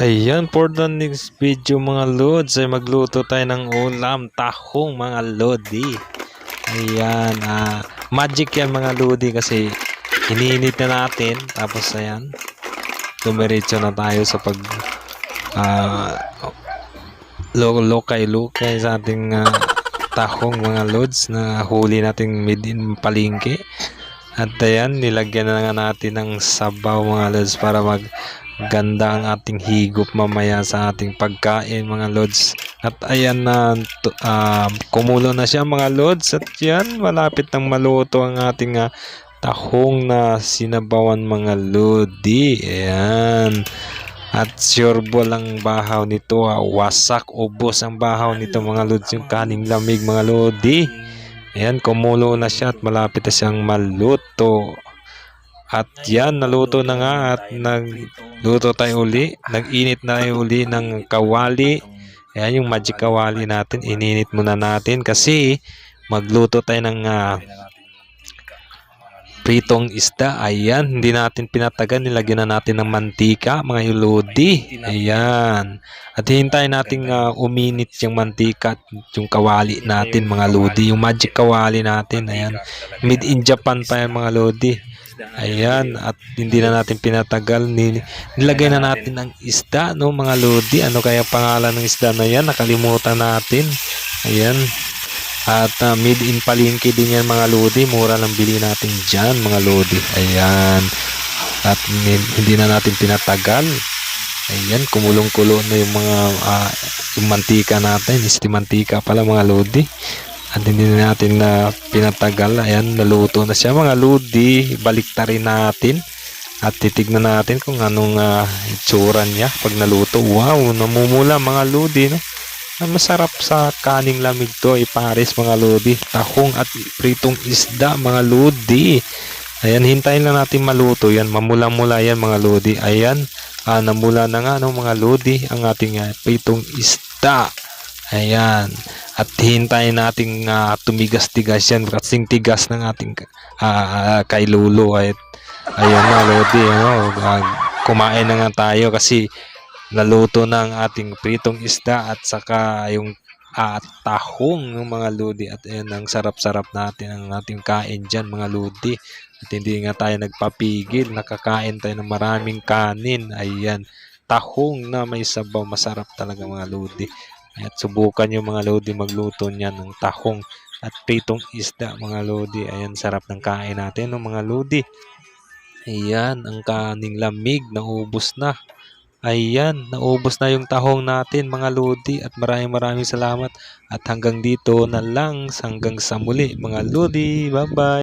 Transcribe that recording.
Ayan, for the next video mga lods ay magluto tayo ng ulam tahong mga lodi. Ayan, magic yan mga lodi kasi iniinit na natin. Tapos ayan, dumiretso na tayo sa pag lokay-lokay sa ating tahong mga lods na huli nating made in palengke. At ayan, nilagyan na nga natin ng sabaw mga lods para ganda ang ating higop mamaya sa ating pagkain mga lods. At ayan na kumulo na siya mga lods. At yan, malapit nang maluto ang ating tahong na sinabawan mga lodi. Ayan. At sureball ang bahaw nito. Wasak, ubos ang bahaw nito mga lods. Yung kaning lamig mga lodi. Ayan, kumulo na siya at malapit na siyang maluto. At yan, naluto na nga at nagluto tayo uli. Nag-init na tayo uli ng kawali. Ayan yung magic kawali natin. Ininit muna natin kasi magluto tayo ng pritong isda. Ayan, hindi natin pinatagan. Nilagyan na natin ng mantika mga lodi. Ayan. At hintayin natin uminit yung mantika at yung kawali natin mga lodi. Yung magic kawali natin. Ayan. Made in Japan pa yan mga lodi. Ayan, at hindi na natin pinatagal. Nilagay na natin ang isda, no mga lodi. Ano kaya pangalan ng isda na yan? Nakalimutan natin. Ayan. At made in palengke din yan mga lodi. Mura lang bili natin dyan mga lodi. Ayan. At hindi na natin pinatagal. Ayan, kumulong-kulo na yung mga yung mantika natin. Mantika pala mga lodi. At hindi na natin pinatagal. Ayan, naluto na siya mga lodi. Baliktarin natin. At titignan natin kung anong itsura niya pag naluto. Wow, namumula mga lodi, no? Masarap sa kaning lamig to. Ipares mga lodi. Tahong at pritong isda mga lodi. Ayan, hintayin lang natin maluto yan. Mamula-mula yan mga lodi. Ayan, namula na nga no, mga lodi ang ating pritong isda. Ayan. At hintayin nating tumigas-tigas yan. Kasing tigas ng ating kay Lolo. Ayan na lodi. Kumain na nga tayo kasi naluto na ang ating pritong isda at saka yung tahong ng mga lodi. At ayan, ang sarap-sarap natin ang ating kain dyan mga lodi. At hindi nga tayo nagpapigil. Nakakain tayo ng maraming kanin. Ayan. Tahong na may sabaw. Masarap talaga mga lodi. At subukan yung mga lodi magluto niyan ng tahong at pritong isda mga lodi. Ayan, sarap ng kain natin ng mga lodi. Ayan, ang kaning lamig, naubos na. Ayan, naubos na yung tahong natin mga lodi. At maraming salamat. At hanggang dito na lang, hanggang sa muli mga lodi. Bye bye.